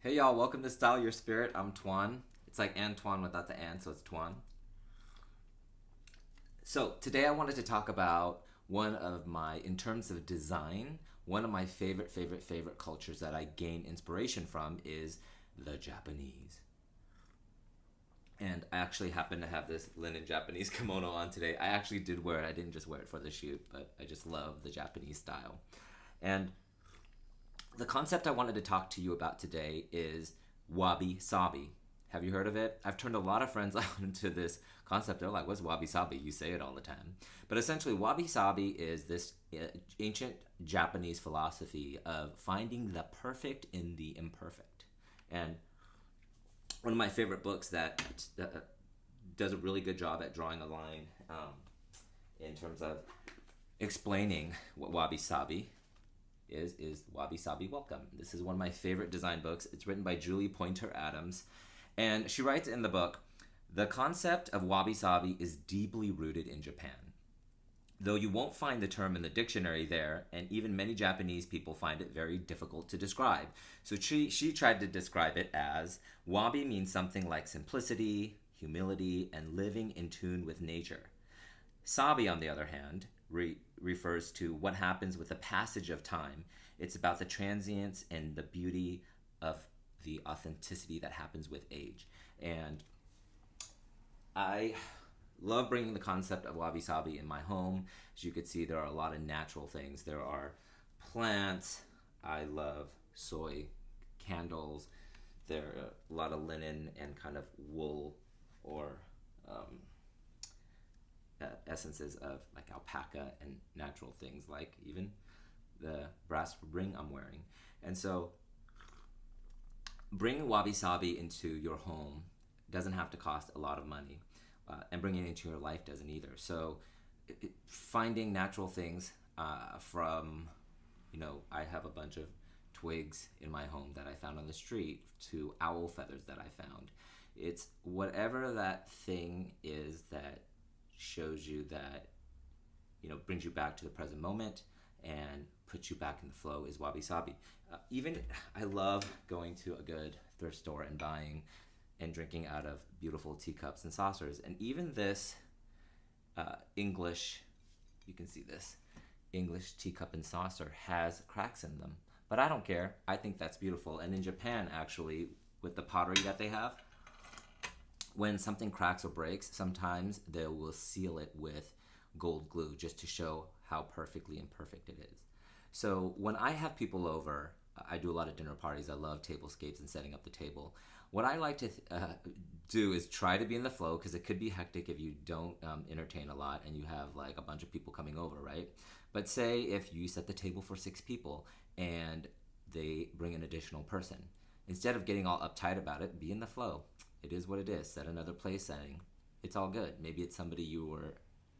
Hey y'all, welcome to Style Your Spirit. I'm Toan. It's like Antoine without the An, so it's Toan. So today I wanted to talk about in terms of design, one of my favorite cultures that I gain inspiration from is the Japanese. And I actually happen to have this linen Japanese kimono on today. I actually did wear it. I didn't just wear it for the shoot, but I just love the Japanese style. And the concept I wanted to talk to you about today is Wabi Sabi. Have you heard of it? I've turned a lot of friends on to this concept. They're like, what's Wabi Sabi? You say it all the time. But essentially, Wabi Sabi is this ancient Japanese philosophy of finding the perfect in the imperfect. And one of my favorite books that does a really good job at drawing a line in terms of explaining what Wabi Sabi is Wabi Sabi Welcome. This is one of my favorite design books. It's written by Julie Pointer Adams. And she writes in the book, the concept of Wabi Sabi is deeply rooted in Japan. Though you won't find the term in the dictionary there, and even many Japanese people find it very difficult to describe. So she tried to describe it as Wabi means something like simplicity, humility, and living in tune with nature. Sabi, on the other hand, refers to what happens with the passage of time. It's about the transience and the beauty of the authenticity that happens with age. And I love bringing the concept of wabi sabi in my home. As you can see, there are a lot of natural things. There are plants. I love soy candles. There are a lot of linen and kind of wool or essences of like alpaca and natural things like even the brass ring I'm wearing. And so bringing wabi sabi into your home doesn't have to cost a lot of money, and bringing it into your life doesn't either. So finding natural things from, I have a bunch of twigs in my home that I found on the street to owl feathers that I found. It's whatever that thing is that shows you that, brings you back to the present moment and puts you back in the flow is wabi sabi. Even I love going to a good thrift store and buying and drinking out of beautiful teacups and saucers. And even this English, you can see this English teacup and saucer has cracks in them. But I don't care. I think that's beautiful. And in Japan, actually, with the pottery that they have, when something cracks or breaks, sometimes they will seal it with gold glue just to show how perfectly imperfect it is. So when I have people over, I do a lot of dinner parties. I love tablescapes and setting up the table. What I like to do is try to be in the flow, because it could be hectic if you don't entertain a lot and you have like a bunch of people coming over, right? But say if you set the table for 6 people and they bring an additional person, instead of getting all uptight about it, be in the flow. It is what it is. Set another place setting. It's all good. Maybe it's somebody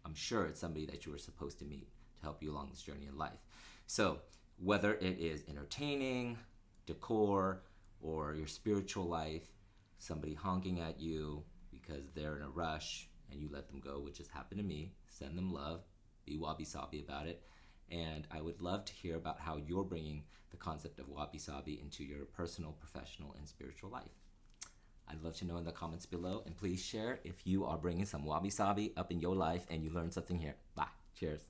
I'm sure it's somebody that you were supposed to meet to help you along this journey in life. So whether it is entertaining, decor, or your spiritual life, somebody honking at you because they're in a rush and you let them go, which has happened to me, send them love, be wabi-sabi about it. And I would love to hear about how you're bringing the concept of wabi-sabi into your personal, professional, and spiritual life. I'd love to know in the comments below, and please share if you are bringing some wabi-sabi up in your life and you learned something here. Bye. Cheers.